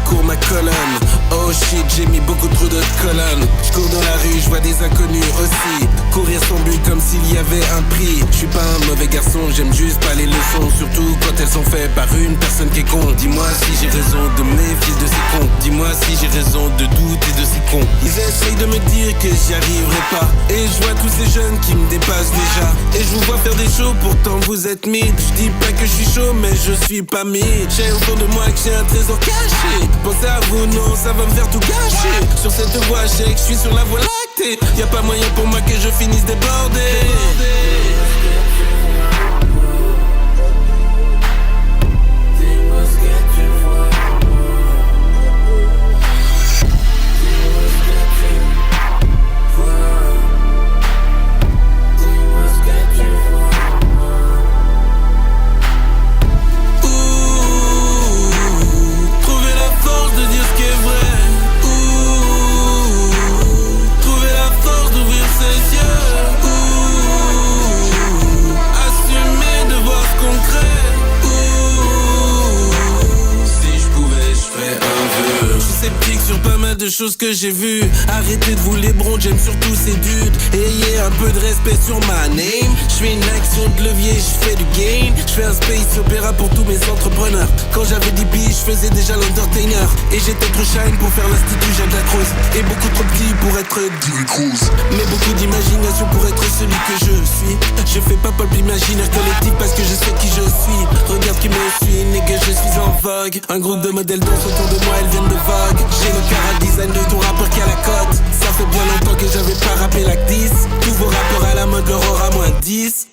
cours ma colonne. Oh shit, j'ai mis beaucoup trop de colonnes. Je cours dans la rue, je vois des inconnus aussi. Courir sans but comme s'il y avait un prix. Je suis pas un mauvais garçon, j'aime juste pas les leçons. Surtout quand elles sont faites par une personne qui est con. Dis-moi si j'ai raison de me méfier de ces cons. Dis-moi si j'ai raison de douter de ces cons. Ils essayent de me dire que j'y arriverai pas. Et je vois tous ces jeunes qui me dépassent déjà. Et je vous vois faire des shows, pourtant vous êtes mid. Je dis pas que je suis chaud, mais je suis pas mid. J'ai au fond de moi que j'ai un trésor caché. Pensez à vous, non, ça va me faire tout gâcher. Sur cette voie, je sais que je suis sur la voie lactée. Y'a pas moyen pour moi que je finisse débordé. Sur pas mal de choses que j'ai vues. Arrêtez de vous les bronzer, j'aime surtout ces dudes. Ayez un peu de respect sur ma name. J'fais une action de levier, j'fais du gain. J'fais un space opéra pour tous mes entrepreneurs. Quand j'avais 10 billes, j'faisais déjà l'entertainer. Et j'étais trop shine pour faire l'institut Jacques Lacrosse. Et beaucoup trop petit pour être Dilly Cruz. Mais beaucoup d'imagination pour être celui que je suis. Je fais pas pop imaginaire collectif parce que je sais qui je suis. Regarde qui me suit, nigga, je suis en vogue. Un groupe de modèles dansent autour de moi, elles viennent de Vogue. J'ai le cara design de ton rappeur qui a la cote. Ça fait bien longtemps que j'avais pas rappé like 10. Tous vos rappeurs à la mode leur aura moins 10.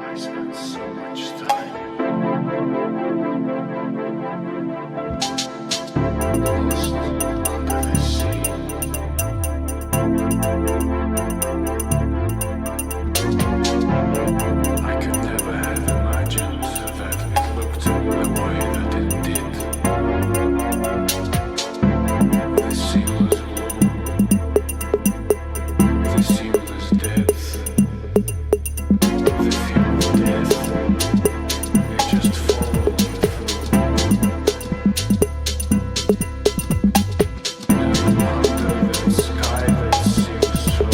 I spent so much time lost under the sea. I could never have imagined that it looked the way that it did. The sea was warm. The sea was dead. The fear of death, it just followed me through. And under that sky that seems so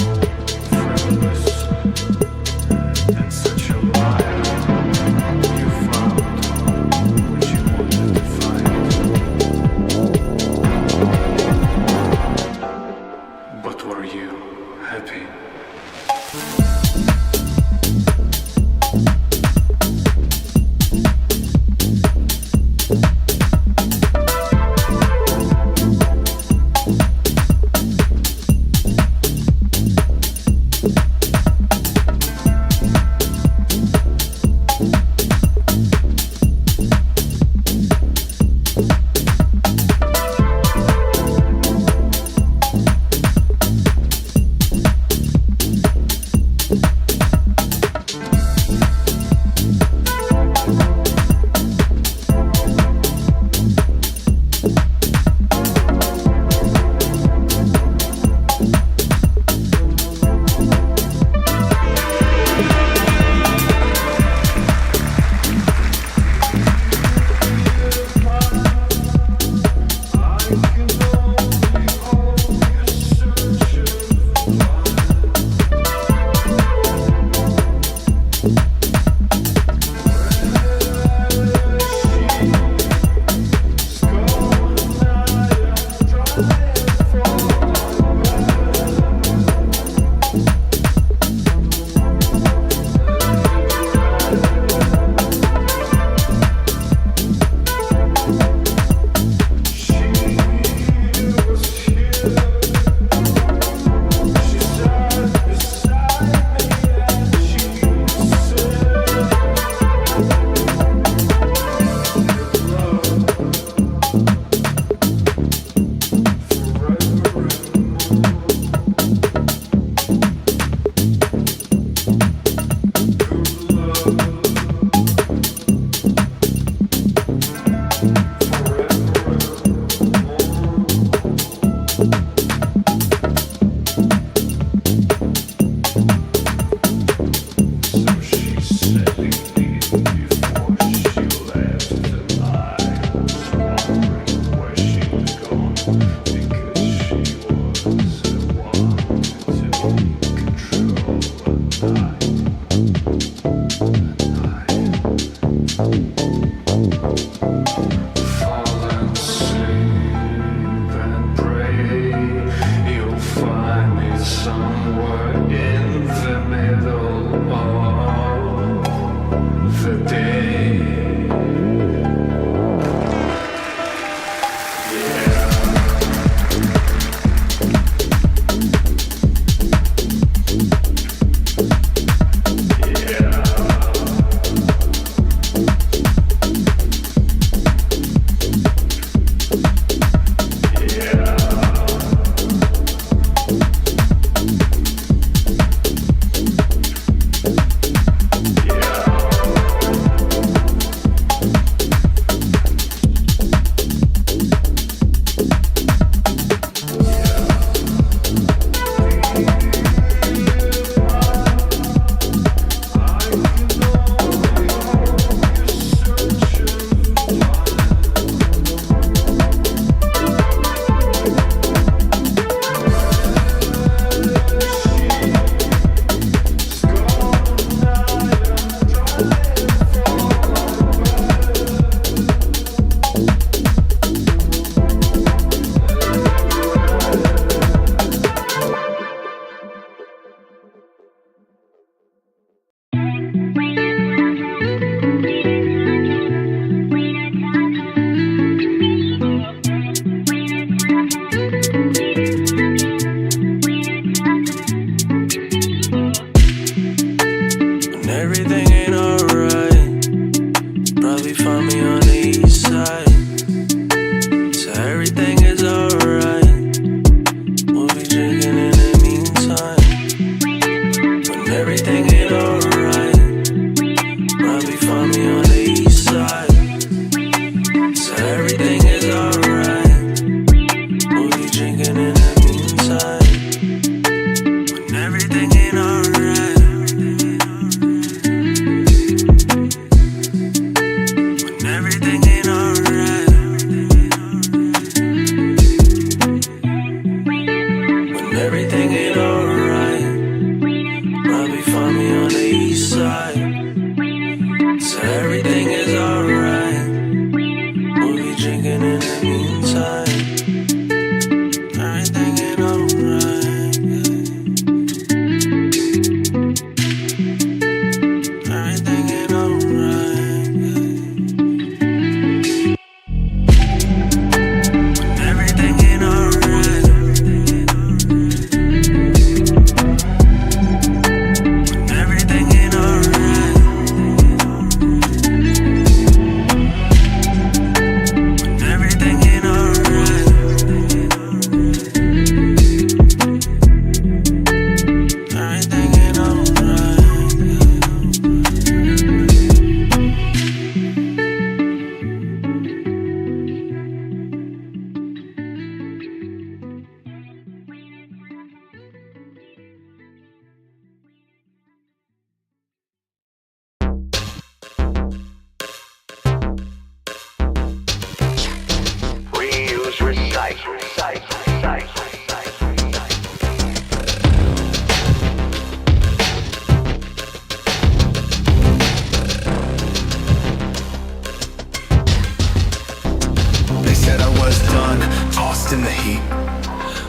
lost in the heat,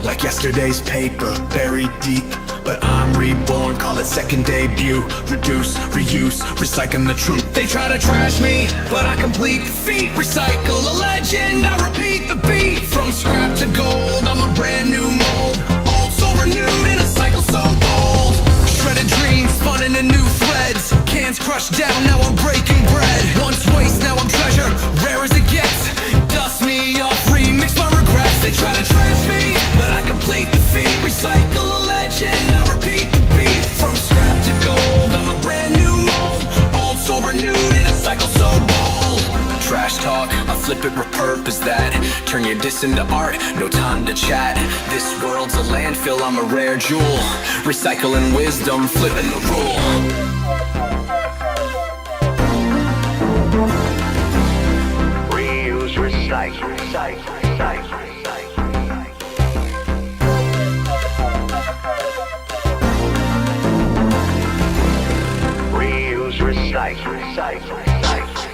like yesterday's paper, buried deep. But I'm reborn, call it second debut. Reduce, reuse, recycling the truth. They try to trash me, but I complete the feat. Recycle a legend, I repeat the beat. From scrap to gold, I'm a brand new mold. Old soul renewed in a cycle so bold. Shredded dreams spun into new threads. Cans crushed down, now I'm breaking bread. Once waste, now I'm treasure, rare as it gets. Dust me off, remix my regrets. They try to trash me, but I complete the feat. Recycle a legend, I repeat the beat. From scrap to gold, I'm a brand new mold. Old soul renewed in a cycle so bold. Trash talk, I flip it, repurpose that. Turn your diss into art, no time to chat. This world's a landfill, I'm a rare jewel. Recycling wisdom, flipping the rule. Reuse, recycle, recycle, recycle. Recycle, recycle, recycle.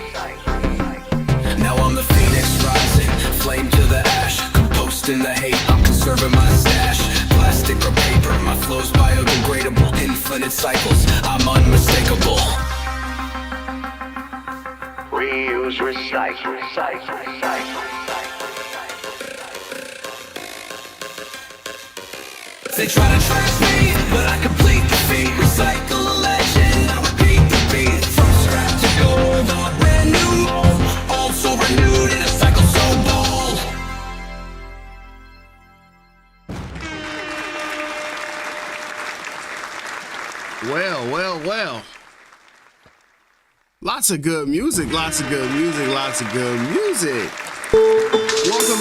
Now I'm the phoenix rising, flame to the ash. Composting the hate, I'm conserving my stash. Plastic or paper, my flow's biodegradable. Infinite cycles, I'm unmistakable. Reuse, recycle, recycle, recycle. They try to trash me, but I complete the feat. Recycle a legend, I repeat the beat. From scrap to gold, I'm a brand new mold. Old soul renewed in a cycle so bold. Well. Lots of good music. Welcome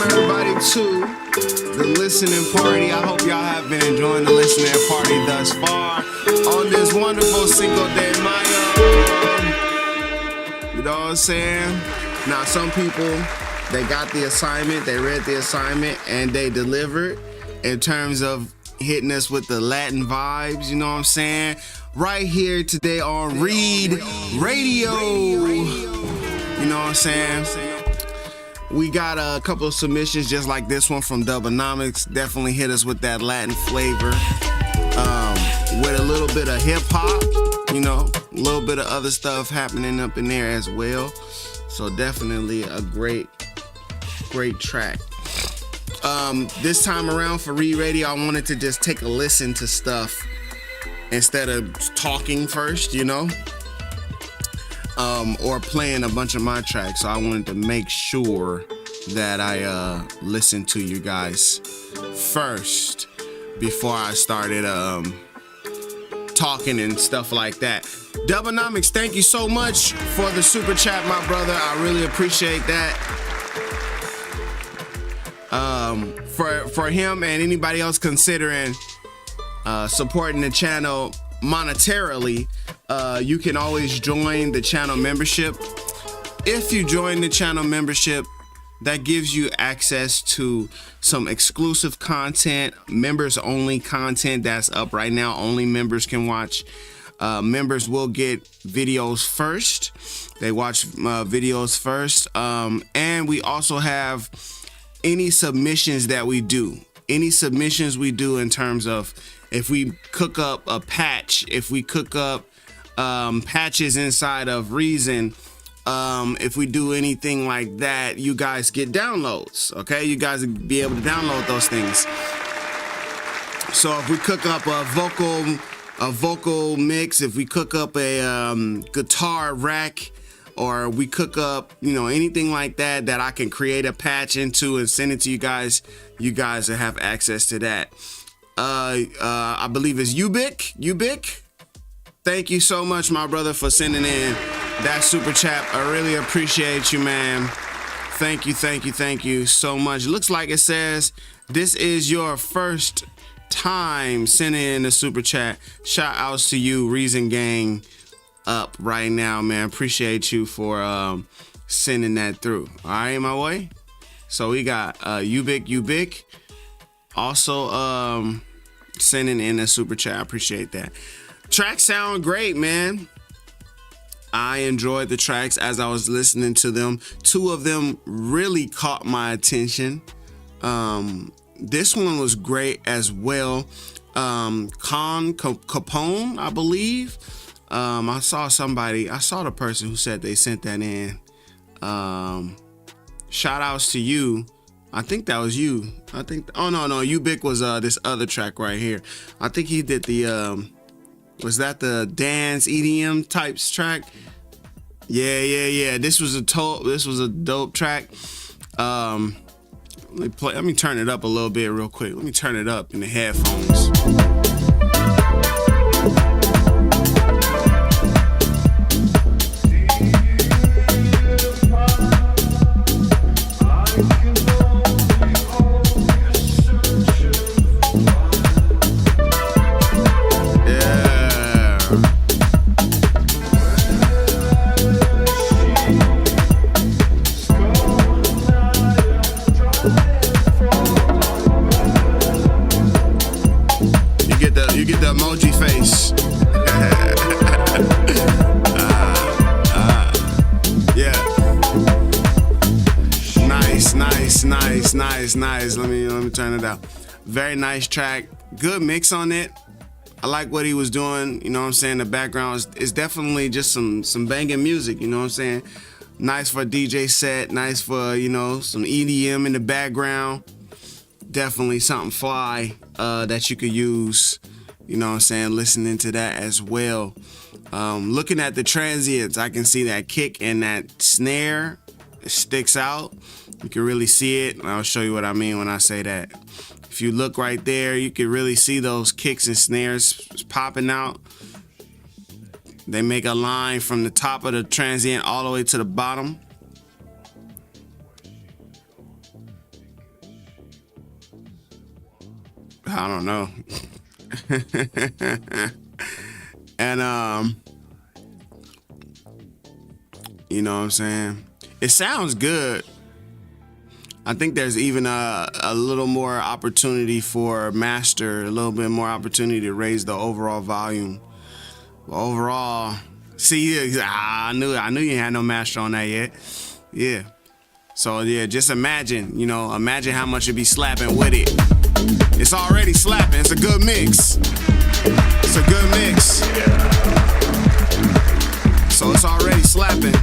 everybody to the listening party. I hope y'all have been enjoying the listening party thus far on this wonderful Cinco de Mayo. You know what I'm saying? Now, some people, they got the assignment, they read the assignment, and they delivered in terms of hitting us with the Latin vibes, you know what I'm saying? Right here today on Read Radio. You know what I'm saying? We got a couple of submissions just like this one from Dubonomics. Definitely hit us with that Latin flavor. With a little bit of hip hop, you know, a little bit of other stuff happening up in there as well. So definitely a great track. This time around for Read Radio, I wanted to just take a listen to stuff instead of talking first, you know, or playing a bunch of my tracks. So I wanted to make sure that I listened to you guys first before I started talking and stuff like that. Dubonomics, thank you so much for the super chat, my brother. I really appreciate that. For him and anybody else considering supporting the channel monetarily, you can always join the channel membership. If you join the channel membership, that gives you access to some exclusive content, members only content that's up right now. Only members can watch. Members will get videos first. They watch videos first. And we also have any submissions that we do. Any submissions we do in terms of if we cook up a patch, if we cook up patches inside of Reason, if we do anything like that, you guys get downloads, okay? You guys will be able to download those things. So if we cook up a vocal mix, if we cook up a guitar rack, or we cook up, you know, anything like that that I can create a patch into and send it to you guys will have access to that. I believe it's Ubic. Thank you so much, my brother, for sending in that super chat. I really appreciate you, man. Thank you so much. Looks like it says this is your first time sending in a super chat. Shout outs to you, Reason Gang, up right now, man. Appreciate you for sending that through. All right, my way. So we got Ubic also sending in a super chat. I appreciate that. Tracks sound great, man. I enjoyed the tracks as I was listening to them. Two of them really caught my attention. This one was great as well. Capone, I believe. I saw the person who said they sent that in. Shout outs to you. I think that was you. Oh no, Ubic was this other track right here. I think he did the was that the dance EDM types track? Yeah. This was a dope track. Let me turn it up a little bit real quick. Let me turn it up in the headphones. You get the emoji face. Yeah. Nice. Let me turn it up. Very nice track. Good mix on it. I like what he was doing. You know what I'm saying? The background is definitely just some banging music. You know what I'm saying? Nice for a DJ set. Nice for, some EDM in the background. Definitely something fly that you could use. You know what I'm saying? Listening to that as well. Looking at the transients, I can see that kick and that snare. It sticks out. You can really see it. And I'll show you what I mean when I say that. If you look right there, you can really see those kicks and snares popping out. They make a line from the top of the transient all the way to the bottom. I don't know. And you know what I'm saying? It sounds good. I think there's even a little more opportunity for master, a little bit more opportunity to raise the overall volume. But overall, see, I knew you had no master on that yet. Yeah. So yeah, just imagine how much it'd be slapping with it. It's already slapping. It's a good mix. It's a good mix. So it's already slapping.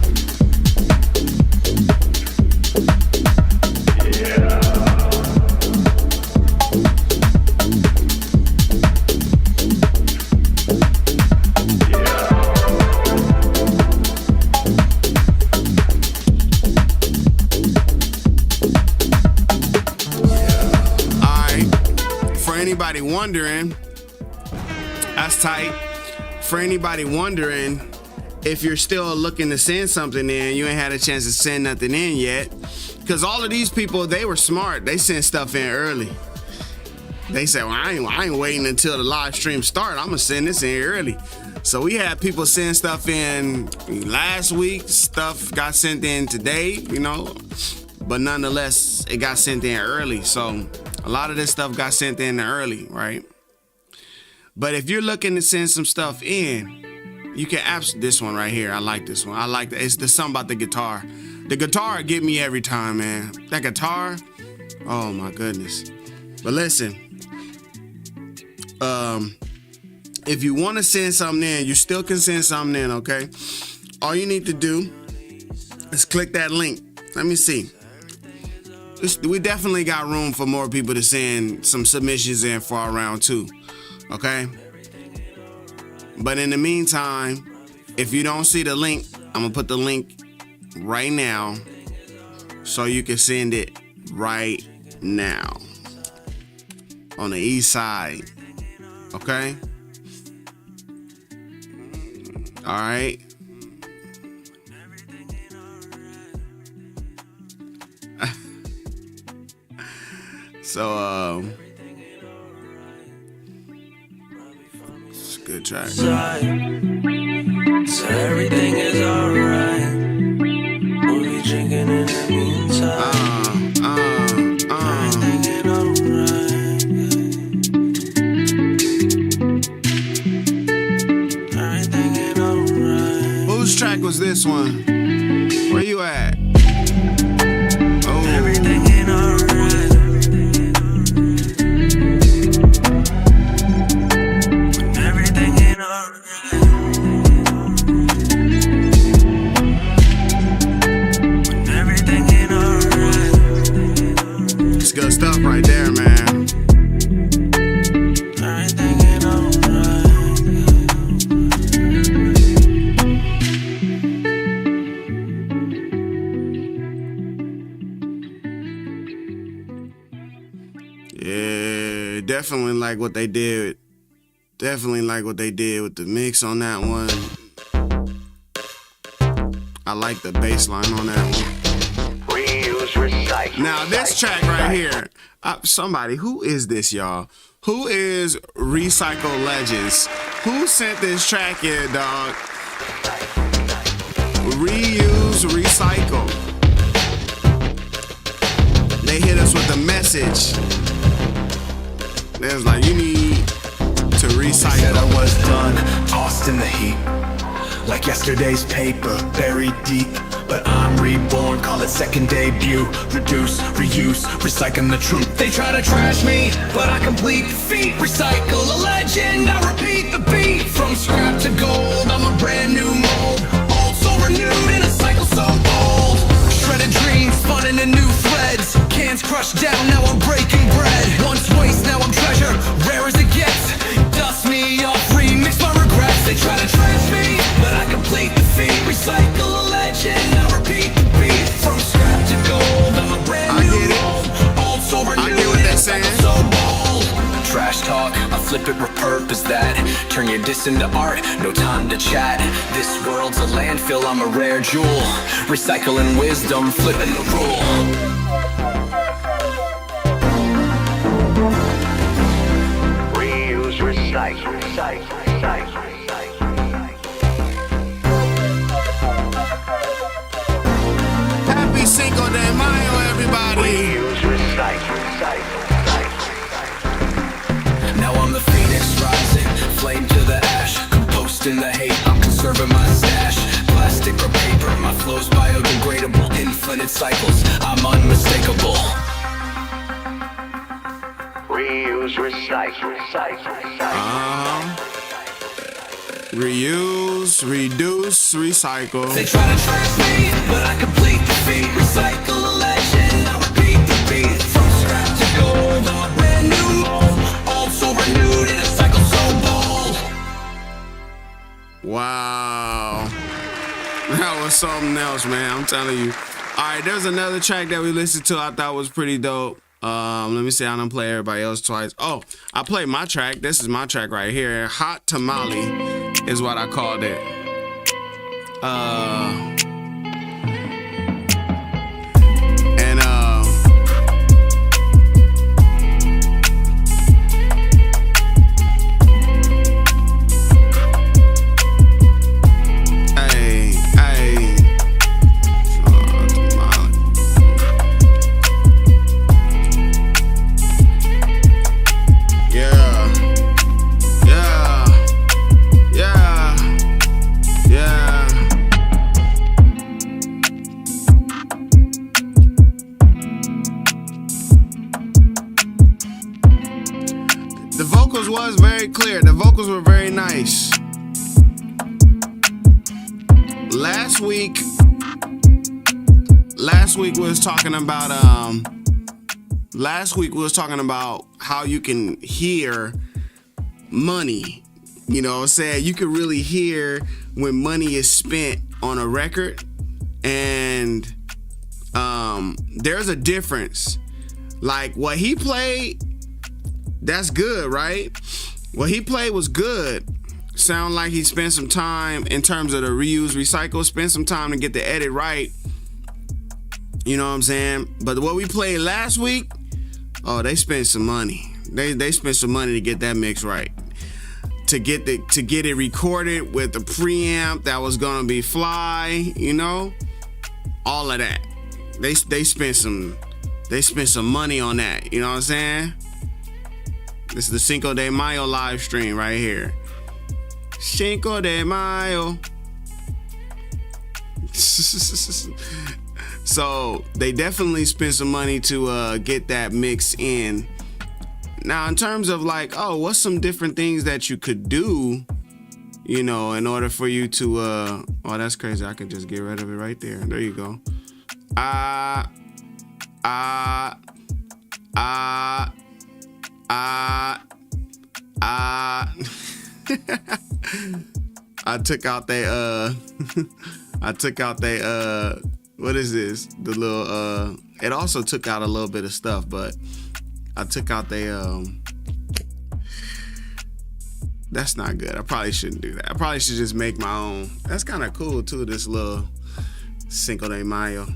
Anybody wondering, that's tight. For anybody wondering if you're still looking to send something in, you ain't had a chance to send nothing in yet. Because all of these people, they were smart. They sent stuff in early. They said, well, I ain't waiting until the live stream start. I'm going to send this in early. So we had people send stuff in last week. Stuff got sent in today, But nonetheless, it got sent in early. So a lot of this stuff got sent in early, right? But if you're looking to send some stuff in, you can this one right here. I like this one. I like that. It's the something about the guitar. The guitar get me every time, man. That guitar, oh my goodness. But listen, if you want to send something in, you still can send something in, okay? All you need to do is click that link. Let me see. We definitely got room for more people to send some submissions in for our round 2, okay? But in the meantime, if you don't see the link, I'm gonna put the link right now so you can send it right now on the east side, okay? All right. So, it's a good track. So everything is alright. We'll be drinking in the meantime. Everything is alright. Everything is alright. Whose track was this one? Where you at? Oh. Everything ain't alright. stuff right there, man. I ain't thinking alright. Yeah, definitely like what they did. Definitely like what they did with the mix on that one. I like the bass line on that one. Reuse, recycle. Now this track right here, somebody, who is this, y'all? Who is Recycle Legends? Who sent this track here, dog? Reuse, recycle. They hit us with a message. They was like, you need to Said recycle. I was done, tossed in the heat, like yesterday's paper, buried deep. But I'm reborn, call it second debut. Reduce, reuse, recycling the truth. They try to trash me, but I complete the feat. Recycle a legend, I repeat the beat. From scrap to gold, I'm a brand new mold. Old so renewed in a cycle so bold. Shredded dreams spun into new threads. Cans crushed down, now I'm breaking bread. Once waste, now I'm treasure, rare as it gets. Dust me off, remix my regrets. They try to trash me, but I complete the feat. Recycle a legend, I repeat the beat. From scrap to gold, I'm a brand I new get it. mold. Old so I renewed get what in they're a cycle saying. so bold. Trash talk, I flip it, repurpose that. Turn your diss into art, no time to chat. This world's a landfill, I'm a rare jewel. Recycling wisdom, flipping the rule. Reuse, recycle, recycle, recycle, recycle. Happy Cinco de Mayo, everybody. Reuse, recycle, recycle, recycle. Now I'm the phoenix rising, flame to the ash. Composting the hate, I'm conserving my stash. Plastic or paper, my flow's biodegradable. Infinite cycles, I'm unmistakable. Reuse, recycle, recycle, recycle. Reuse, reduce, recycle. They try to trash me, but I complete the feat. Recycle a legend, I repeat the beat. From scrap to gold, I'm a brand new mold. Old so renewed in a cycle so bold. Wow. That was something else, man. I'm telling you. All right, there's another track that we listened to I thought was pretty dope. Let me see. I don't play everybody else twice. Oh, I played my track. This is my track right here. Hot Tamale is what I called it. The vocals was very clear. The vocals were very nice. Last week we was talking about how you can hear money. You know what I'm saying? You can really hear when money is spent on a record, and there's a difference. Like what he played, that's good, right? What he played was good. Sound like he spent some time in terms of the reuse, recycle, spent some time to get the edit right. You know what I'm saying? But what we played last week, oh, they spent some money. They spent some money to get that mix right. To get it recorded with the preamp that was gonna be fly, you know? All of that. They spent some money on that, you know what I'm saying? This is the Cinco de Mayo live stream right here. Cinco de Mayo. So they definitely spent some money to get that mix in. Now, in terms of like, oh, what's some different things that you could do, you know, in order for you to, oh, that's crazy. I could just get rid of it right there. There you go. I took out they what is this? The little it also took out a little bit of stuff, but I took out they that's not good. I probably shouldn't do that. I probably should just make my own. That's kind of cool too, this little Cinco de Mayo.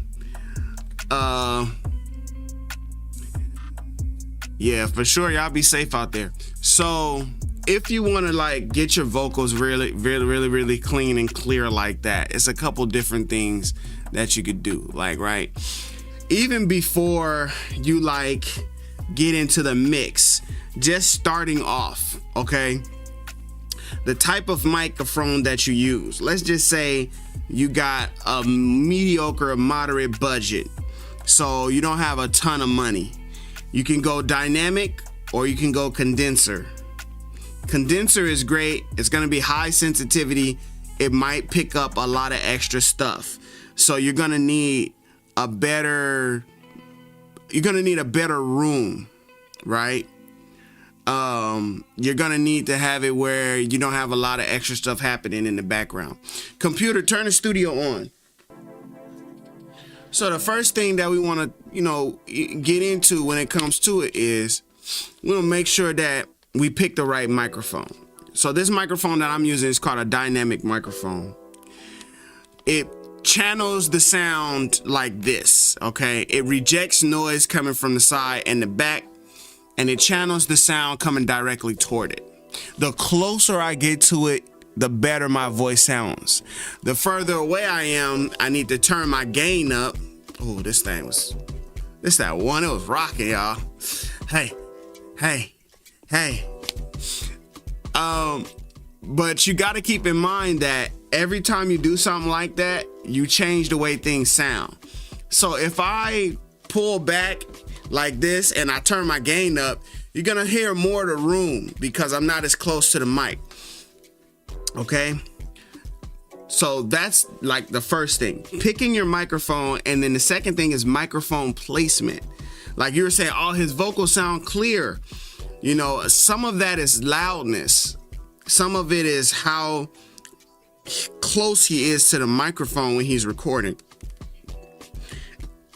Yeah, for sure, y'all be safe out there. So if you want to like get your vocals really clean and clear like that, it's a couple different things that you could do. Like, right, even before you like get into the mix, just starting off, okay, the type of microphone that you use. Let's just say you got a mediocre, moderate budget, so you don't have a ton of money. You can go dynamic or you can go condenser. Condenser is great. It's going to be high sensitivity. It might pick up a lot of extra stuff. So you're going to need a better room, right? You're going to need to have it where you don't have a lot of extra stuff happening in the background. Computer, turn the studio on. So the first thing that we want to, get into when it comes to it is we'll make sure that we pick the right microphone. So this microphone that I'm using is called a dynamic microphone. It channels the sound like this, okay? It rejects noise coming from the side and the back, and it channels the sound coming directly toward it. The closer I get to it, the better my voice sounds. The further away I am, I need to turn my gain up. Oh, this that one, it was rocking, y'all. Hey. But you got to keep in mind that every time you do something like that, you change the way things sound. So if I pull back like this and I turn my gain up, you're gonna hear more of the room because I'm not as close to the mic. Okay, so that's like the first thing, picking your microphone. And then the second thing is microphone placement. Like you were saying, all his vocals sound clear. Some of that is loudness. Some of it is how close he is to the microphone when he's recording.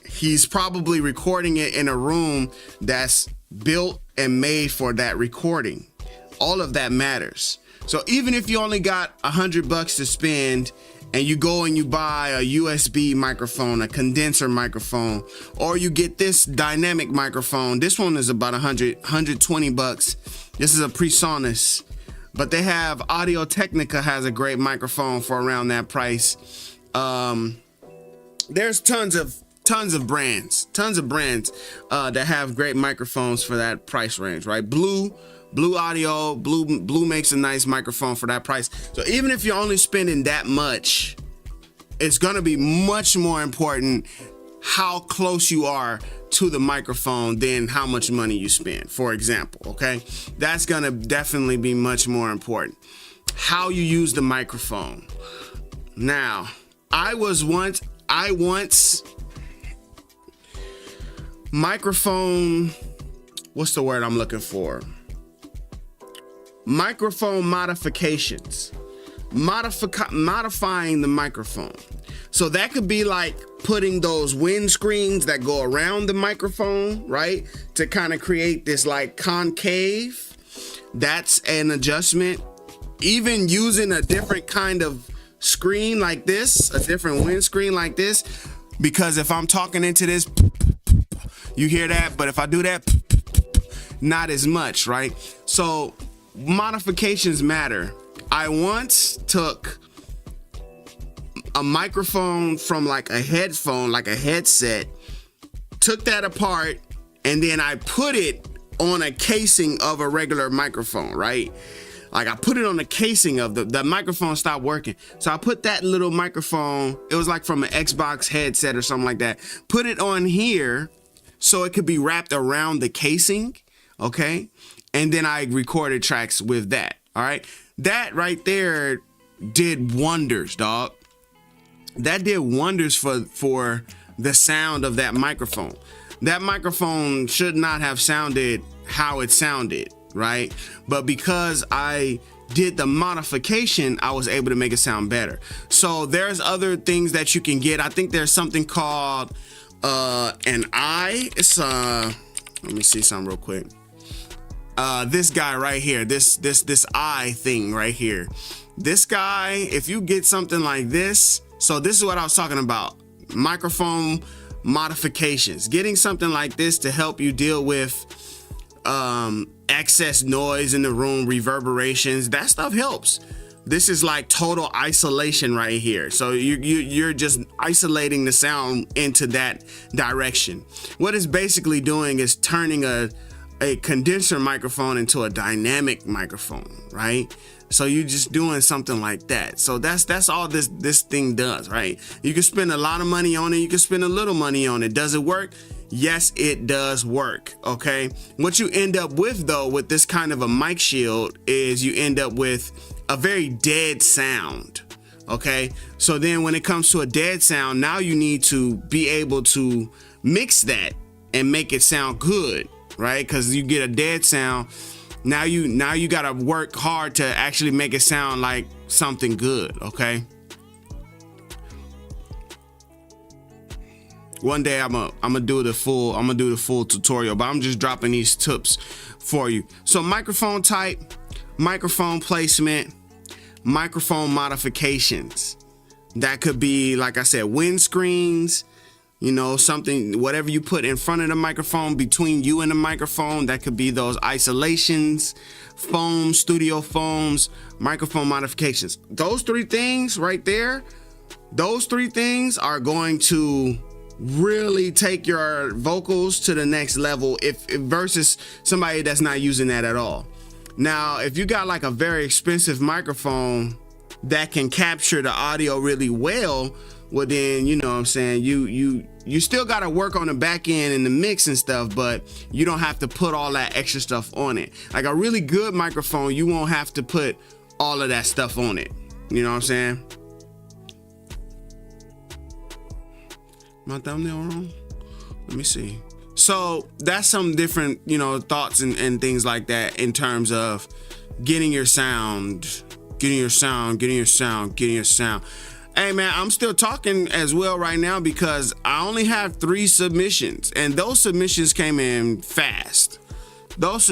He's probably recording it in a room that's built and made for that recording. All of that matters. So even if you only got $100 to spend and you go and you buy a USB microphone, a condenser microphone, or you get this dynamic microphone, this one is about $120. This is a PreSonus, but they have Audio Technica has a great microphone for around that price. There's tons of brands that have great microphones for that price range, right? Blue Audio, Blue makes a nice microphone for that price. So even if you're only spending that much, it's gonna be much more important how close you are to the microphone than how much money you spend, for example, okay? That's gonna definitely be much more important. How you use the microphone. Now, I once microphone, what's the word I'm looking for? Microphone modifications. Modifying the microphone. So that could be like putting those windscreens that go around the microphone, right? To kind of create this like concave. That's an adjustment. Even using a different kind of screen like this, a different windscreen like this, because if I'm talking into this, you hear that, but if I do that, not as much, right? So modifications matter. I once took a microphone from like a headphone, like a headset, took that apart, and then I put it on a casing of a regular microphone, right? Like I put it on the casing of the microphone stopped working. So I put that little microphone, it was like from an Xbox headset or something like that, put it on here so it could be wrapped around the casing, okay? And then I recorded tracks with that, all right? That right there did wonders, dog. That did wonders for the sound of that microphone. that microphone should not have sounded how it sounded, right? But because I did the modification, I was able to make it sound better. So there's other things that you can get. I think there's something called an eye. It's let me see something real quick. This guy right here, this eye thing right here. This guy, if you get something like this, so this is what I was talking about, microphone modifications. Getting something like this to help you deal with excess noise in the room, reverberations, that stuff helps. This is like total isolation right here. So you're just isolating the sound into that direction. What it's basically doing is turning a condenser microphone into a dynamic microphone, right? So you're just doing something like that. So that's all this thing does, right? You can spend a lot of money on it. You can spend a little money on it. Does it work? Yes, it does work. Okay. What you end up with though, with this kind of a mic shield, is you end up with a very dead sound. Okay. So then when it comes to a dead sound, now you need to be able to mix that and make it sound good, right? Because you get a dead sound. Now you gotta work hard to actually make it sound like something good, okay? One day I'm gonna do the full tutorial, but I'm just dropping these tips for you. So microphone type, microphone placement, microphone modifications. That could be, like I said, windscreens, you know, something, whatever you put in front of the microphone, between you and the microphone. That could be those isolations, foams, studio foams, microphone modifications. Those three things right there, those three things are going to really take your vocals to the next level if versus somebody that's not using that at all. Now, if you got like a very expensive microphone that can capture the audio really well, well then, you know what I'm saying, you still got to work on the back end and the mix and stuff, but you don't have to put all that extra stuff on it. Like a really good microphone, you won't have to put all of that stuff on it. You know what I'm saying? My thumbnail wrong? Let me see. So that's some different, you know, thoughts and things like that in terms of getting your sound. Hey man, I'm still talking as well right now because I only have 3 submissions, and those submissions came in fast. So I'm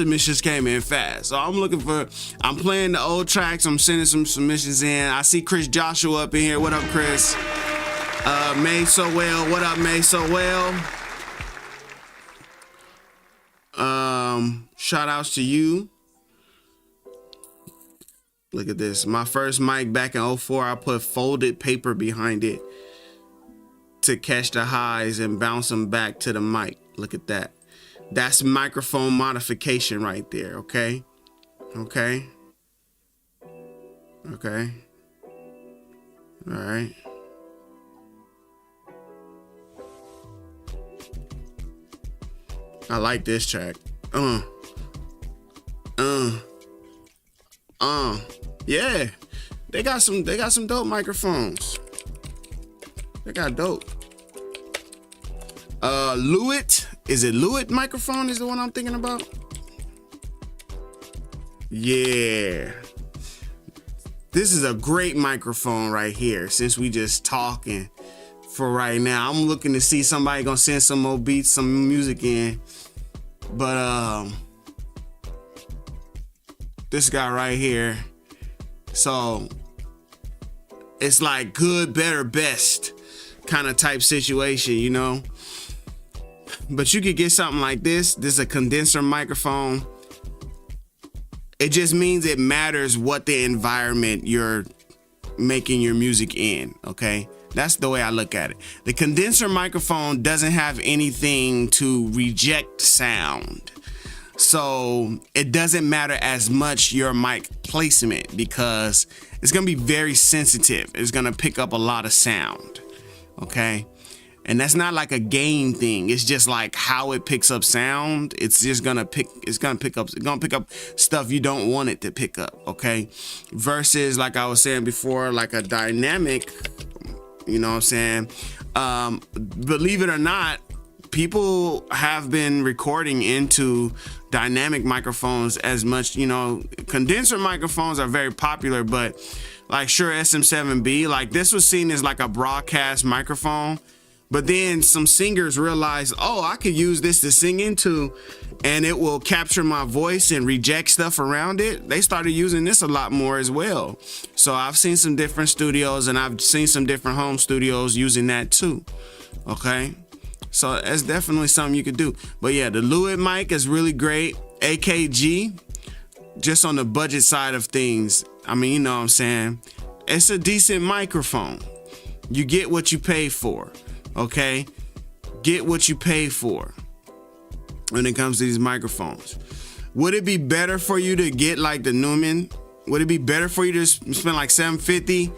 playing the old tracks. I'm sending some submissions in. I see Chris Joshua up in here. What up, Chris? May So Well. What up, May So Well? Shout outs to you. Look at this. My first mic back in 2004, I put folded paper behind it to catch the highs and bounce them back to the mic. Look at that. That's microphone modification right there, okay? Okay. All right. I like this track. Yeah. They got some dope microphones. They got dope. Lewitt. Is it Lewitt microphone is the one I'm thinking about? Yeah. This is a great microphone right here, since we just talking for right now. I'm looking to see somebody gonna send some more beats, some music in. But this guy right here, so it's like good, better, best kind of type situation, you know. But you could get something like this. This is a condenser microphone. It just means it matters what the environment you're making your music in, okay? That's the way I look at it. The condenser microphone doesn't have anything to reject sound. So it doesn't matter as much your mic placement, because it's gonna be very sensitive. It's gonna pick up a lot of sound, okay? And that's not like a gain thing. It's just like how it picks up sound. It's gonna pick up stuff you don't want it to pick up, okay? Versus, like I was saying before, like a dynamic, you know what I'm saying? Believe it or not, people have been recording into dynamic microphones as much. You know, condenser microphones are very popular, but like Shure SM7B, like this was seen as like a broadcast microphone. But then some singers realized, oh, I could use this to sing into and it will capture my voice and reject stuff around it. They started using this a lot more as well. So I've seen some different studios and I've seen some different home studios using that too. Okay. So that's definitely something you could do. But yeah, the Lewitt mic is really great. AKG, just on the budget side of things. I mean, you know what I'm saying? It's a decent microphone. You get what you pay for. Okay, get what you pay for when it comes to these microphones. Would it be better for you to get like the Neumann? Would it be better for you to spend like $750?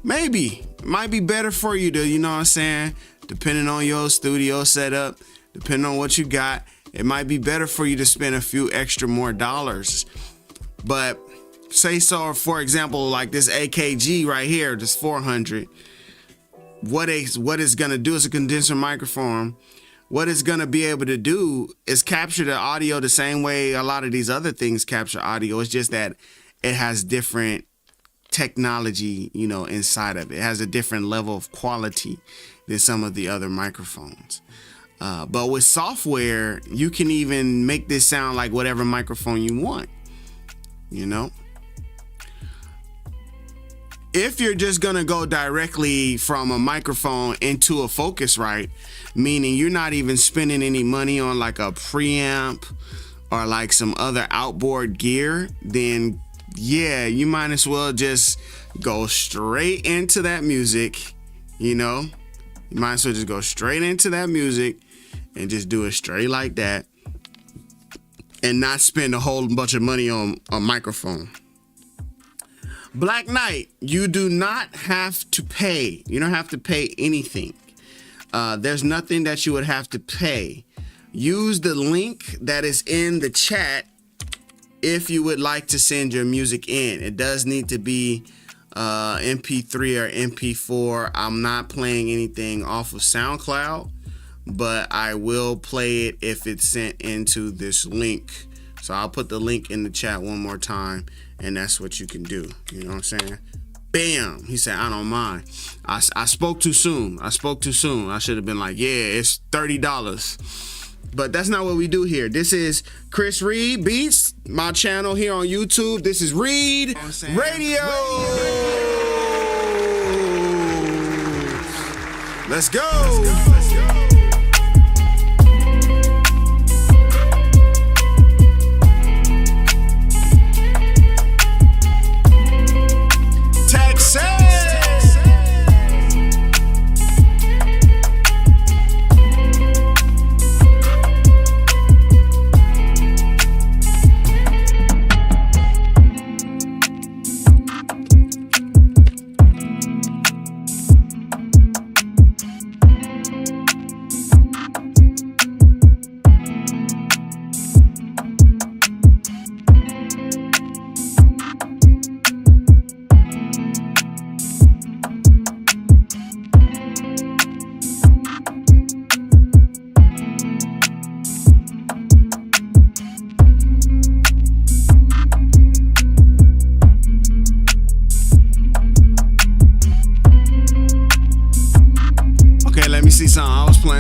Maybe. It might be better for you to, you know what I'm saying? Depending on your studio setup, depending on what you got, it might be better for you to spend a few extra more dollars. But say so, for example, like this AKG right here, this 400. What it's gonna do is a condenser microphone. What it's gonna be able to do is capture the audio the same way a lot of these other things capture audio. It's just that it has different technology, you know, inside of it. It has a different level of quality than some of the other microphones. But with software, you can even make this sound like whatever microphone you want, you know? If you're just gonna go directly from a microphone into a Focusrite, meaning you're not even spending any money on like a preamp or like some other outboard gear, then yeah, you might as well just go straight into that music, you know? You might as well just go straight into that music and just do it straight like that and not spend a whole bunch of money on a microphone. Black Knight, you do not have to pay. You don't have to pay anything. There's nothing that you would have to pay. Use the link that is in the chat if you would like to send your music in. It does need to be MP3 or MP4. I'm not playing anything off of SoundCloud, but I will play it if it's sent into this link. So I'll put the link in the chat one more time, and that's what you can do. You know what I'm saying? Bam. He said, I don't mind. I spoke too soon. I should have been like, yeah, it's $30. But that's not what we do here. This is Chris Reed Beats, my channel here on YouTube. This is Reed Radio. Let's go.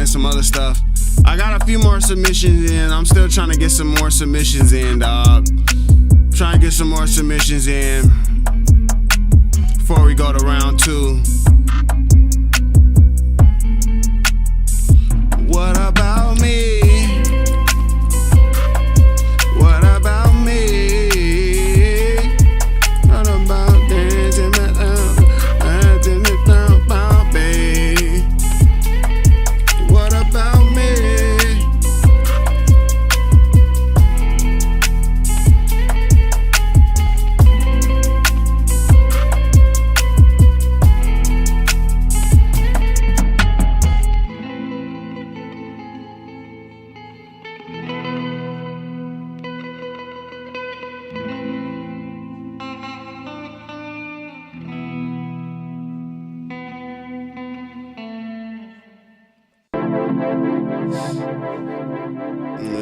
Some other stuff. I got a few more submissions in. I'm still trying to get some more submissions in, dog. Trying to get some more submissions in before we go to round 2. What about me? What about me? What about dancing about me? What about me?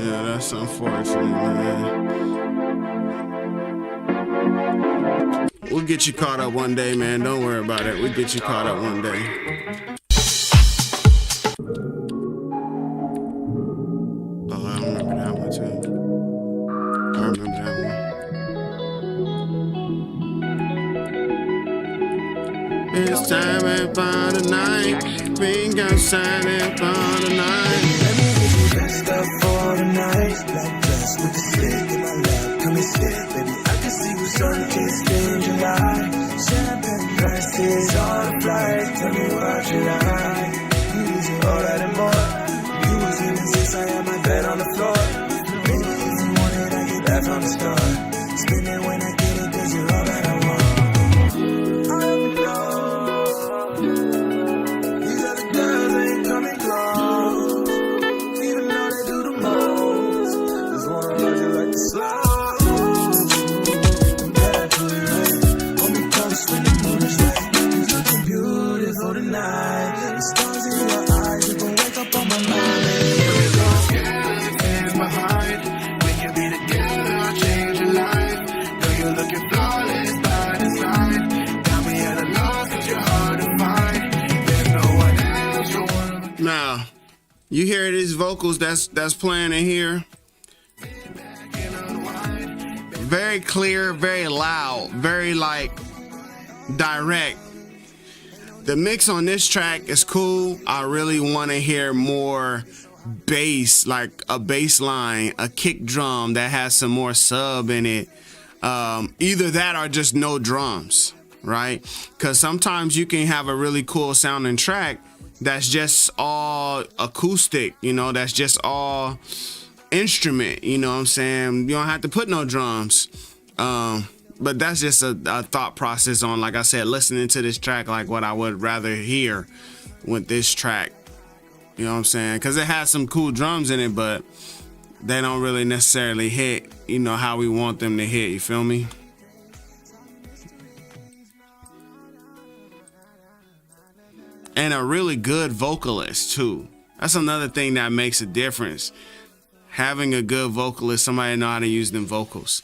Yeah, that's unfortunate, man. We'll get you caught up one day, man. Don't worry about it. We'll get you caught up one day. Oh, I remember that one too. I remember that one. It's time upon the night. Think outside upon the night. Let me get you dressed up for the night. Black dress with the slick in my lap. Come and sit, baby. I can see you sun-kissed in July. Champagne glasses on the flight. Tell me what you like. All that and more. You was in the six, I had my bed on the floor. Baby, if you want it, I get that from the start. Spend it when I get it, 'cause you're all that I want. These other girls ain't coming close. Even though they do the most. Just wanna ride you like the slow. Compare to the rain. Hold me close when the moon is right. You're looking beautiful tonight. The stars in your eyes, you gon' wake up on my mind. Here we go. In my heart, when you be together, I'll change your life. Girl, you're looking flawless by design. Got me at a loss 'cause you're hard to find. There's no one else you wanna. Now, you hear these vocals that's playing in here? Very clear, very loud, very like direct. The mix on this track is cool. I really want to hear more bass, like a bass line, a kick drum that has some more sub in it. Either that or just no drums, right? Because sometimes you can have a really cool sounding track that's just all acoustic, you know, that's just all instrument, you know what I'm saying? You don't have to put no drums. But that's just a thought process on, like I said, listening to this track, like what I would rather hear with this track. You know what I'm saying? Because it has some cool drums in it, but they don't really necessarily hit, you know, how we want them to hit. You feel me? And a really good vocalist, too. That's another thing that makes a difference. Having a good vocalist, somebody know how to use them vocals.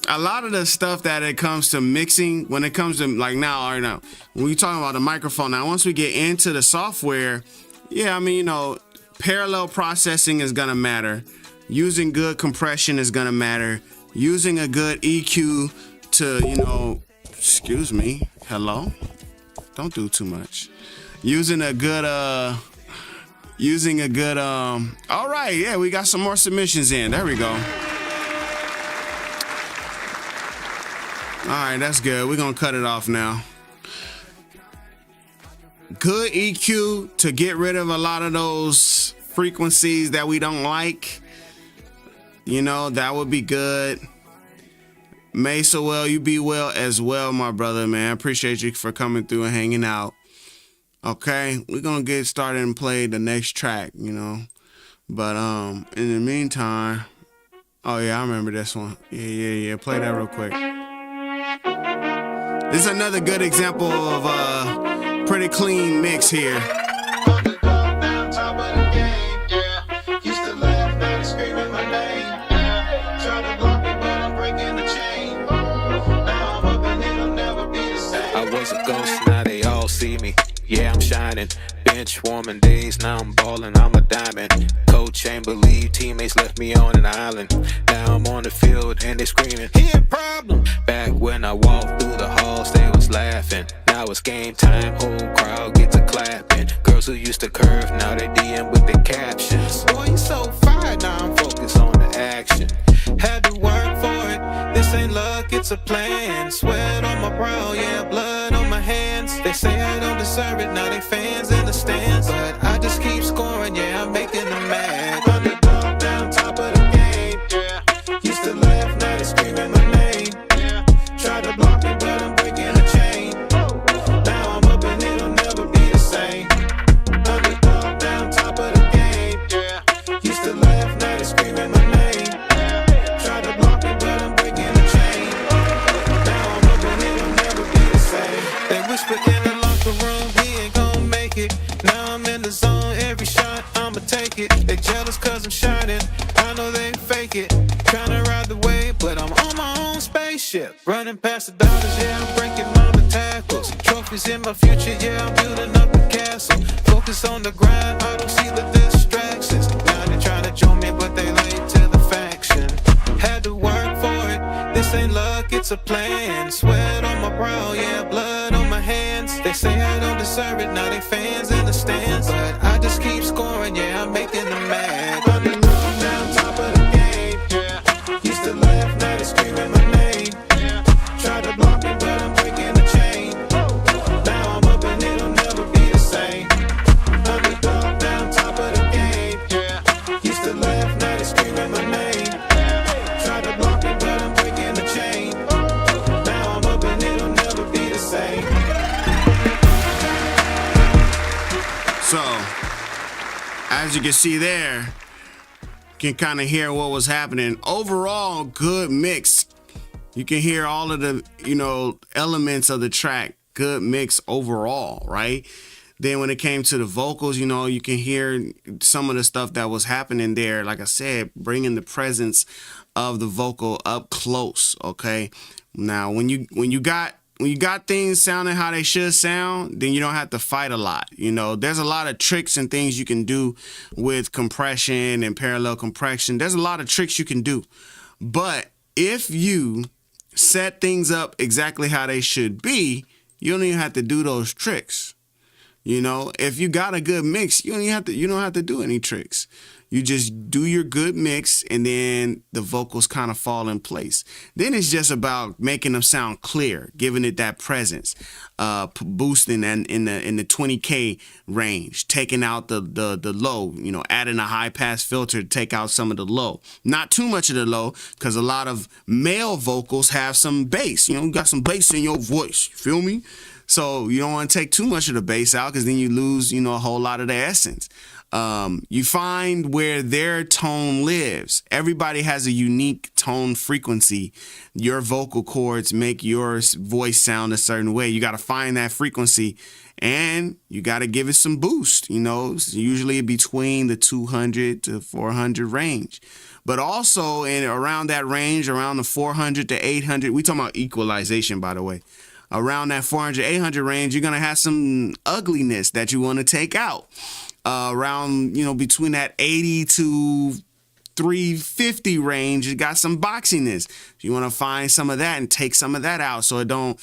A lot of the stuff that it comes to mixing, when it comes to like now, when we talking about the microphone, now once we get into the software, yeah, I mean, you know, parallel processing is gonna matter. Using good compression is gonna matter. Using a good EQ to, you know, excuse me, hello, don't do too much. Using a good, all right, yeah, we got some more submissions in. There we go. All right, that's good. We're gonna cut it off now. Good EQ to get rid of a lot of those frequencies that we don't like. You know, that would be good. May so well, you be well as well, my brother, man. I appreciate you for coming through and hanging out. Okay, we're gonna get started and play the next track, you know. But in the meantime, oh yeah, I remember this one. Yeah. Play that real quick. This is another good example of a pretty clean mix here. I was a ghost, now they all see me. Yeah, I'm shining. Bench warming days, now I'm balling, I'm a diamond. Coach ain't believe teammates left me on an island. Now I'm on the field and they screaming, here problem. Back when I walked through the halls, they was laughing. Now it's game time, whole crowd gets a clapping. Girls who used to curve, now they DM with the captions. Boy, you so fire, now I'm focused on the action. Had to work for it, this ain't luck, it's a plan. Sweat on my brow, yeah, blood on my hands. They say I don't deserve it, now they fans in the stands. But I just keep scoring, yeah, I'm making them mad. Underdog down top of the game, yeah. Used to laugh, now they screaming my name, yeah. Tried to block me, but I'm breaking the chain. Now I'm up and it'll never be the same. Underdog down top of the game, yeah. Used to laugh, now they screaming my name. Tried to block me, but I'm breaking the chain. Now I'm up and it'll never be the same. They whisper in the locker room, he ain't gon' make it. Now I'm in the zone, every shot I'ma take it. They jealous cause I'm shining. I I know they fake it. Tryna ride the wave, but I'm on my own spaceship. Running past the dollars, yeah, I'm breaking mama tackles. Trophies in my future, yeah, I'm building up a castle. Focus on the grind, I don't see the distractions. Now they tryna join me, but they late to the faction. Had to work for it, this ain't luck, it's a plan. Sweat on my brow, yeah, blood on my hands. They say I don't deserve it, now they fans in the stands. But I just keep scoring, yeah, I'm making them mad. Running down top of the game, yeah. Used to laugh, now they screaming my name. Tried to block me, but I'm breaking the chain. Now I'm up and it'll never be the same. Underdog down top of the game, yeah. Used to laugh, now they screaming my name. Tried to block me, but I'm breaking the chain. Now I'm up and it'll never be the same. So, as you can see there, you can kind of hear what was happening. Overall, good mix. You can hear all of the, elements of the track. Good mix overall, right? Then when it came to the vocals, you can hear some of the stuff that was happening there. Like I said, bringing the presence of the vocal up close, okay? Now, when you got things sounding how they should sound, then you don't have to fight a lot. There's a lot of tricks and things you can do with compression and parallel compression. There's a lot of tricks you can do. But if you set things up exactly how they should be, you don't even have to do those tricks. If you got a good mix, you don't have to do any tricks. You just do your good mix, and then the vocals kind of fall in place. Then it's just about making them sound clear, giving it that presence, boosting and in the 20K range, taking out the low, adding a high pass filter to take out some of the low. Not too much of the low, because a lot of male vocals have some bass. You got some bass in your voice. You feel me? So you don't want to take too much of the bass out, because then you lose, a whole lot of the essence. You find where their tone lives. Everybody has a unique tone frequency. Your vocal cords make your voice sound a certain way. You got to find that frequency, and you got to give it some boost. It's usually between the 200 to 400 range. But also around that range, around the 400 to 800, we talking about equalization, by the way. Around that 400, 800 range, you're going to have some ugliness that you want to take out. Around, between that 80 to 350 range, you got some boxiness. You want to find some of that and take some of that out, so it don't,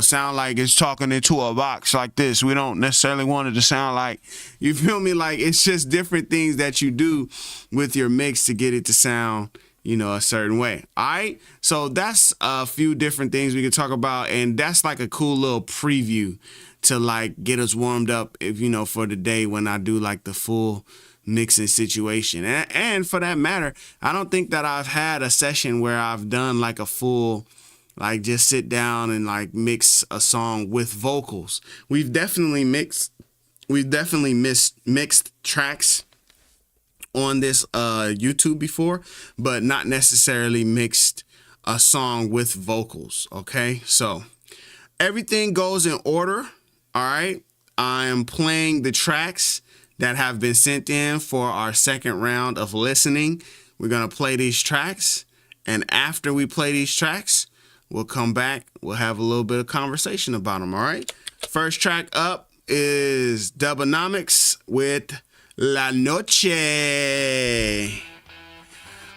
sound like it's talking into a box like this. We don't necessarily want it to sound like, you feel me? Like, it's just different things that you do with your mix to get it to sound, a certain way. All right. So that's a few different things we could talk about. And that's like a cool little preview to like get us warmed up, if for the day when I do like the full mixing situation. And for that matter, I don't think that I've had a session where I've done like a full, like just sit down and like mix a song with vocals. We've definitely mixed tracks on this YouTube before, but not necessarily mixed a song with vocals. Okay, so everything goes in order. All right, I am playing the tracks that have been sent in for our second round of listening. We're gonna play these tracks, and after we play these tracks, we'll come back, we'll have a little bit of conversation about them. All right, first track up is Dubonomics with La Noche,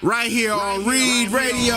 right here on Reed Radio.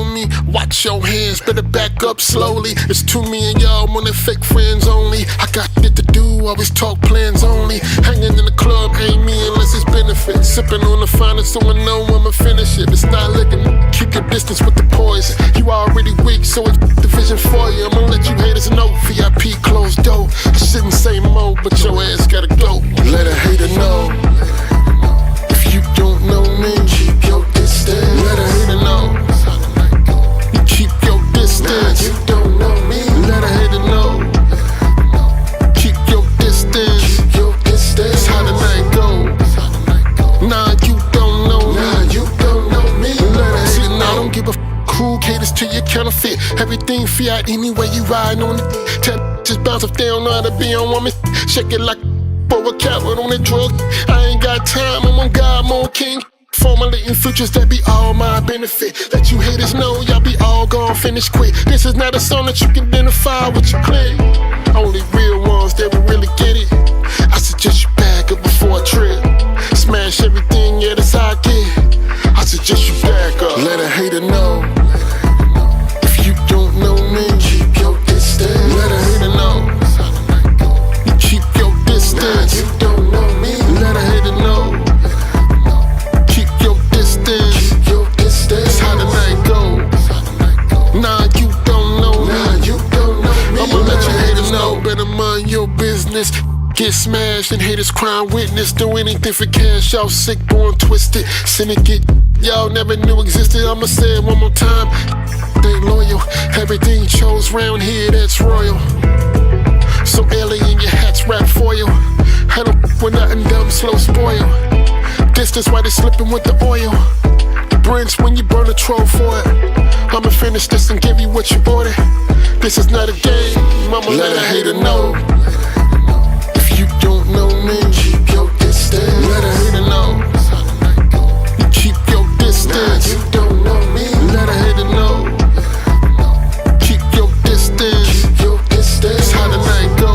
on me, watch your hands, better back up slowly. It's too me and y'all wanna fake friends only. I got shit to do, always talk plans only. Hanging in the club ain't me unless it's benefit. Sipping on the finest so I know I'ma finish it. It's not looking, keep your distance with the poison. You already weak, so it's division for you. I'ma let you haters know, VIP closed door. I shouldn't say more, but your ass gotta go. Let a hater know. If you don't know me, keep your distance. Let a hater know. You keep your distance. You don't know me. Let a hater know. Keep your distance. Keep your distance. That's how the night go. Nah, you don't know me. Nah, you don't know me. Let a hater know. I don't give a who caters to your counterfeit. Everything fiat anyway you ride on it. Tell just bounce if they don't know how to be on woman. Shake it like for a carrot on a drug. I ain't got time, I'm on God, I'm on king. Formulating futures that be all my benefit. Let you haters know y'all be all gone, finish quick. This is not a song that you can identify with your clique. Only real ones that will really get it. I suggest you back up before a trip. Smash everything, yeah, that's how I get. I suggest you back up. Let a hater know. If you don't know me, keep your distance. Let a hater know. You keep your distance. You don't know me. Let a hater know. Keep your distance. Keep your distance. That's how the night go. Nah, you don't know me. Nah, you don't know me. I'ma let you haters know. Better mind your business. Get smashed and haters crime witness. Do anything for cash, y'all sick, born twisted. Syndicate, y'all never knew existed. I'ma say it one more time. They loyal, everything you chose round here, that's royal. So alien, your hat's wrapped foil. I don't with nothing dumb, slow spoil. Distance while they slipping with the oil. The Brents when you burn a troll for it. I'ma finish this and give you what you ordered. This is not a game, I'ma let a hater know. If you don't know me, keep your distance. Let a hater know. You keep your distance. You don't know me. Let a hater know. Keep your distance. Keep your distance. That's how the night go.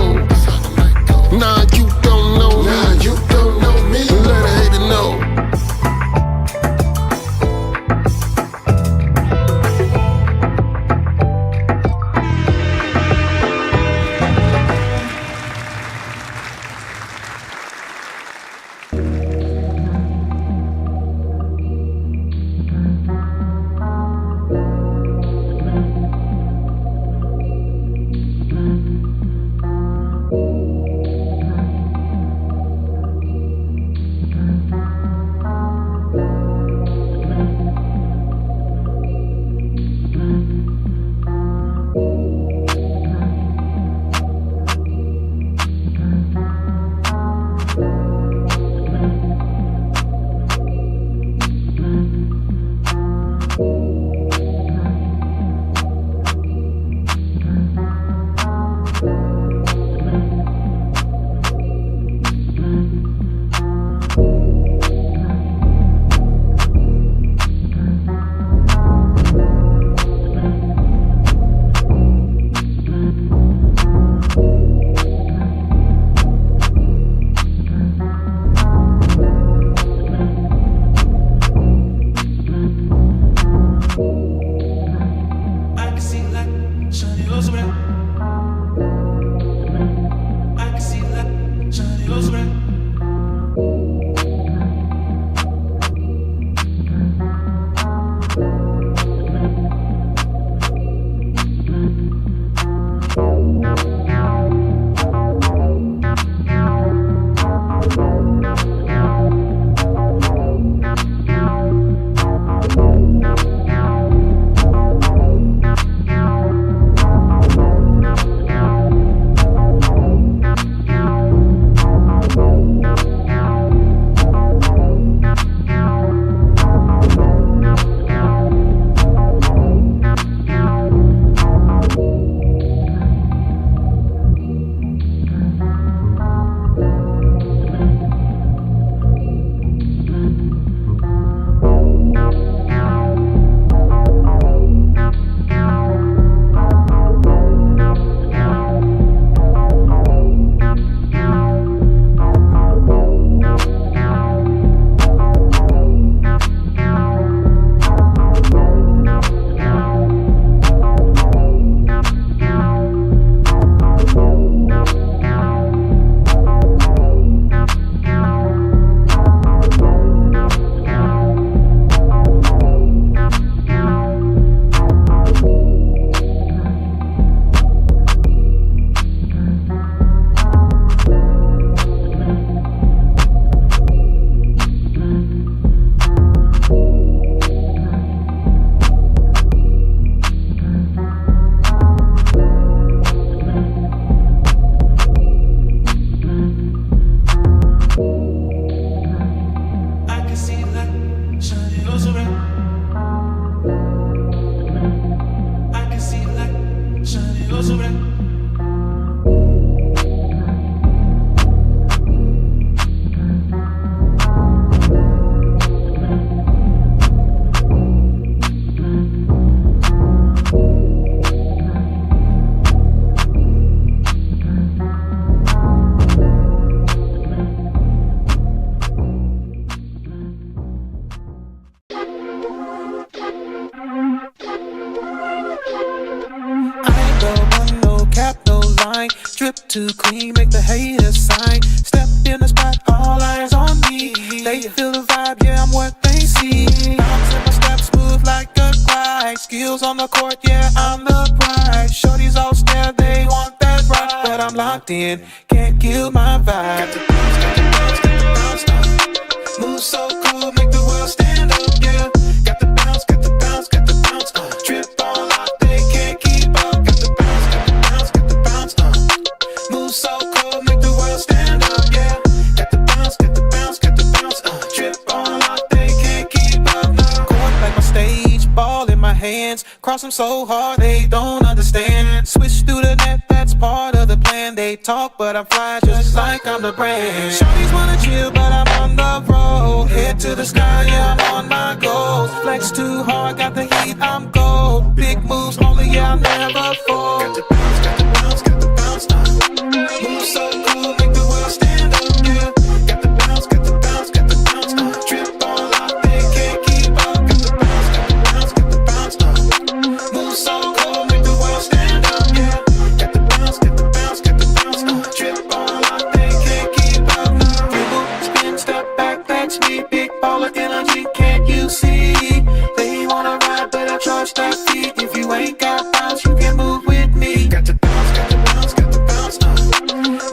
Nah, you don't know me. Nah, you don't know me. Let a hater know. too clean, make the haters sign. Step in the spot, all eyes on me. They feel the vibe, yeah, I'm what they see. Bounce in my steps, move like a glide. Skills on the court, yeah, I'm the prize. Shorties all stare, they want that rush, but I'm locked in, can't kill my vibe. Got the bounce, got the bounce, got the bounce now. Move so cool, make the world stand up, yeah. Got the bounce, got the bounce, got the bounce, trip all out, they can't keep up. Got the bounce, got the bounce, got the bounce, move so cool, make the world stand up, yeah. Got the bounce, got the bounce, got the bounce, trip all out, they can't keep up. Court like my stage, ball in my hands, cross them so hard they don't understand. Switch through the net, that's part of the plan. They talk, but I fly just like I'm the brand. Shorties wanna chill, but I'm on the road. Head to the sky, yeah, I'm on my goals. Flex too hard, got the heat, I'm gold. Big moves only, yeah, I'll never fold. Got the bounce, got the bounce, got the bounce, move so cool, make the world stand up, yeah. Got the bounce, got the bounce, got the bounce, trip all out, they can't keep up. Got the bounce, got the bounce, got the bounce, move so cool, make the world stand up, yeah. Got the bounce, got the bounce, got the bounce, trip all out, they can't keep up. Dribble, spin, step back, that's me. Big baller energy, can't you see? They wanna ride, but I charge that fee. If you ain't got bounce, you can move with me. Got the bounce, got the bounce, got the bounce,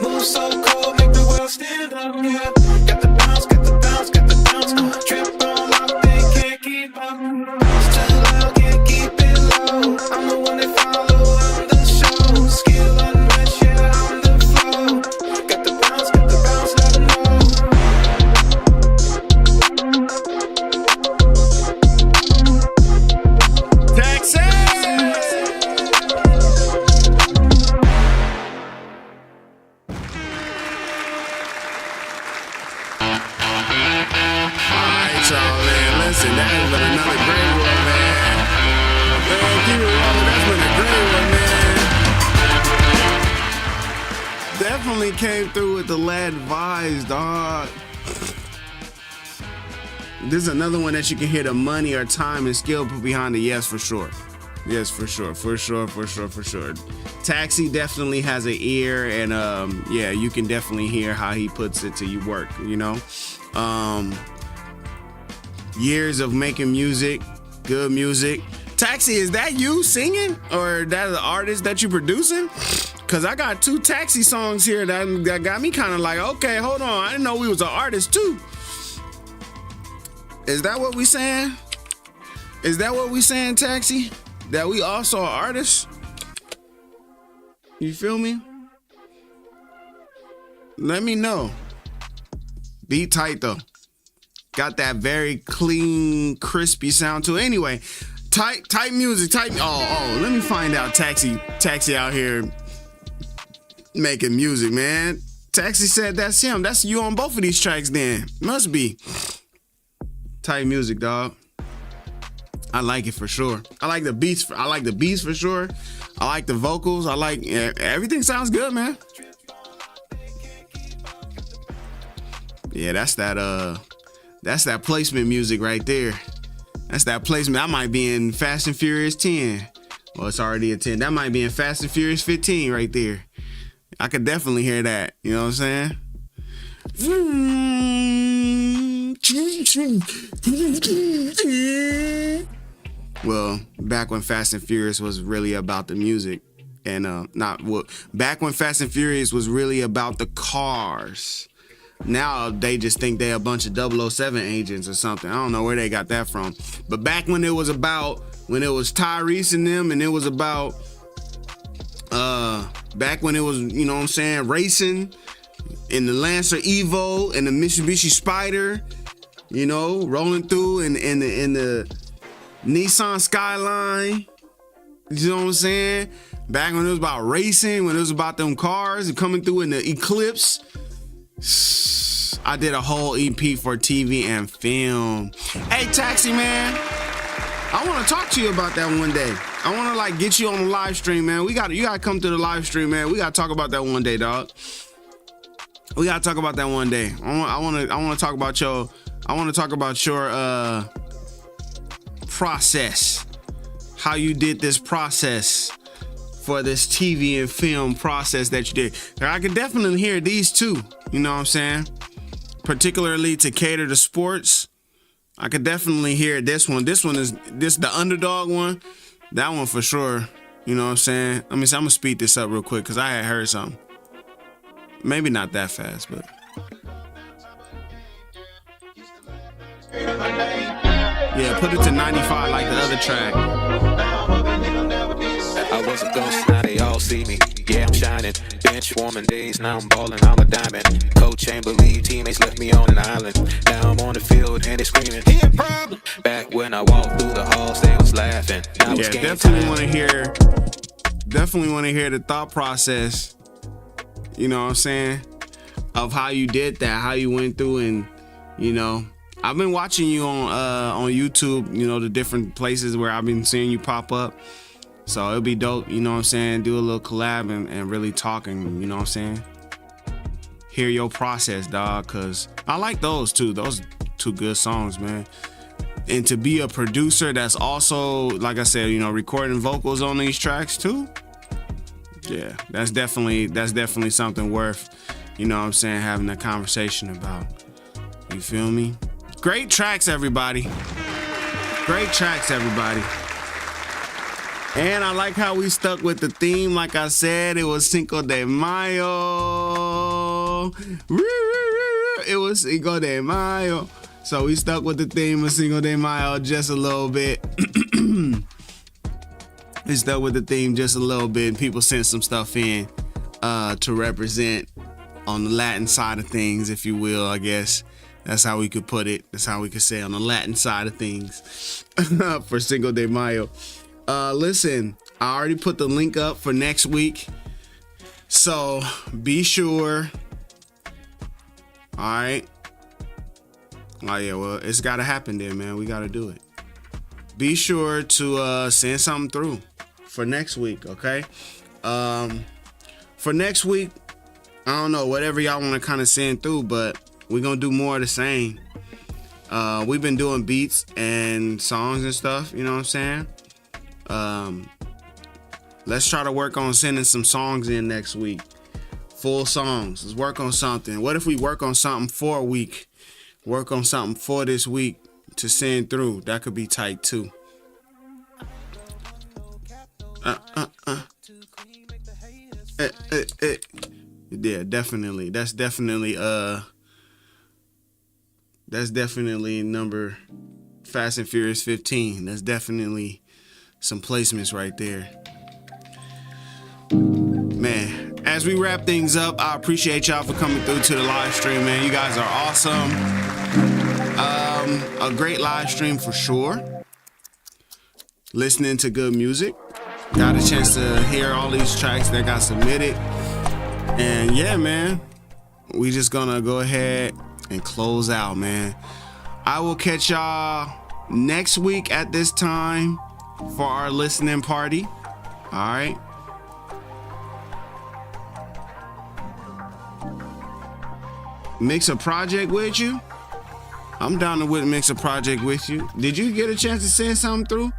move so cool, make the world stand up, yeah. Got the bounce, got the bounce, got the bounce, trip all out, they can't keep up. Bounce too loud, can't keep it low. I'm the one they follow on the show. Skill unmatched, yeah, on the flow. Got the bounce, let 'em know. Y'all, man, listen, that has been another great one, man. Man, keep it rolling. That's been a great one, man. Definitely came through with the lad vibes, dog. This is another one that you can hear the money or time and skill put behind it. Yes, for sure. Yes, for sure. Taxi definitely has an ear, and yeah, you can definitely hear how he puts it to you work, you know. Years of making music, good music. Taxi, is that you singing, or that the artist that you producing? Cause I got 2 Taxi songs here that got me kind of like, okay, hold on, I didn't know we was an artist too. Is that what we saying? Is that what we saying, Taxi? That we also are artists? You feel me? Let me know. Beat tight though. Got that very clean, crispy sound to it. Anyway, tight music, tight. Oh, let me find out. Taxi out here making music, man. Taxi said that's him. That's you on both of these tracks then. Must be. Tight music, dog. I like it for sure. I like the beats for sure. I like the vocals. I like everything sounds good, man. Yeah, that's that placement music right there. That's that placement. I might be in Fast and Furious 10. Well, it's already a 10. That might be in Fast and Furious 15 right there. I could definitely hear that. You know what I'm saying? Well, back when Fast and Furious was really about the music, and back when Fast and Furious was really about the cars. Now they just think they're a bunch of 007 agents or something. I don't know where they got that from. But back when it was Tyrese and them, and it was about back when it was, you know what I'm saying, racing in the Lancer Evo and the Mitsubishi Spider, you know, rolling through in the Nissan Skyline. You know what I'm saying? Back when it was about racing, when it was about them cars and coming through in the Eclipse. I did a whole EP for TV and film. Hey, Taxi, man. I want to talk to you about that one day. I want to like get you on the live stream, man. You gotta come to the live stream, man. We gotta talk about that one day, dog. We gotta talk about that one day. I want to talk about your process. How you did this process for this TV and film process that you did. I could definitely hear these two, you know what I'm saying? Particularly to cater to sports. I could definitely hear this one. This is the underdog one. That one for sure. You know what I'm saying? I'm gonna speed this up real quick because I had heard something. Maybe not that fast, but. Yeah, put it to 95 like the other track. I was a ghost, now they all see me. Yeah, I'm shining. Bench warming days, now I'm balling, I'm a diamond. Coach ain't believe teammates left me on an island. Now I'm on the field and they screaming, "Here, problem!" Back when I walked through the halls, they was laughing. Now it's game definitely time. want to hear the thought process, you know what I'm saying, of how you did that, how you went through, and you know, I've been watching you on YouTube, you know, the different places where I've been seeing you pop up. So it'll be dope, you know what I'm saying, do a little collab and really talking, you know what I'm saying. Hear your process, dog, cause I like those two good songs, man. And to be a producer that's also, like I said, you know, recording vocals on these tracks too. Yeah, that's definitely something worth, you know what I'm saying, having a conversation about. You feel me? Great tracks, everybody. Great tracks, everybody. And I like how we stuck with the theme. Like I said, it was Cinco de Mayo. It was Cinco de Mayo. So we stuck with the theme of Cinco de Mayo just a little bit. We stuck with the theme just a little bit. People sent some stuff in to represent on the Latin side of things, if you will, I guess. That's how we could put it. That's how we could say on the Latin side of things for Cinco de Mayo. Listen, I already put the link up for next week. So be sure. All right. Oh yeah, well, it's got to happen then, man. We got to do it. Be sure to send something through for next week, okay? For next week, I don't know, whatever y'all want to kind of send through, but we're going to do more of the same. We've been doing beats and songs and stuff, you know what I'm saying? Let's try to work on sending some songs in next week. Full songs. Let's work on something. What if we work on something for a week? Work on something for this week to send through. That could be tight too. Yeah, definitely. That's definitely number Fast and Furious 15. That's definitely some placements right there. Man, as we wrap things up, I appreciate y'all for coming through to the live stream, man. You guys are awesome. A great live stream for sure. Listening to good music. Got a chance to hear all these tracks that got submitted. And yeah, man, we just gonna go ahead and close out, man. I will catch y'all next week at this time for our listening party. All right. Mix a project with you? I'm down to mix a project with you. Did you get a chance to send something through?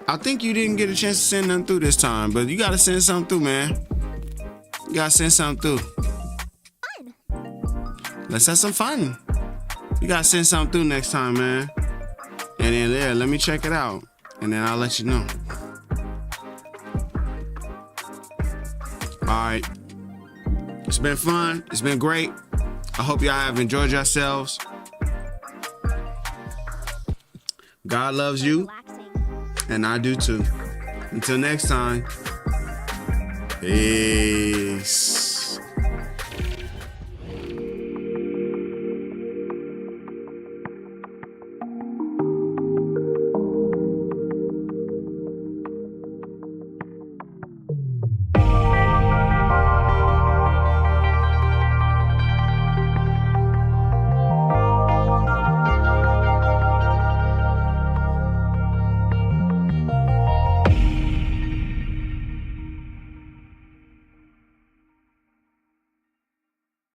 I think you didn't get a chance to send nothing through this time, but you gotta send something through, man. You gotta send something through. Let's have some fun. You gotta send something through next time, man. And then there, let me check it out. And then I'll let you know. All right. It's been fun. It's been great. I hope y'all have enjoyed yourselves. God loves you. And I do too. Until next time. Peace.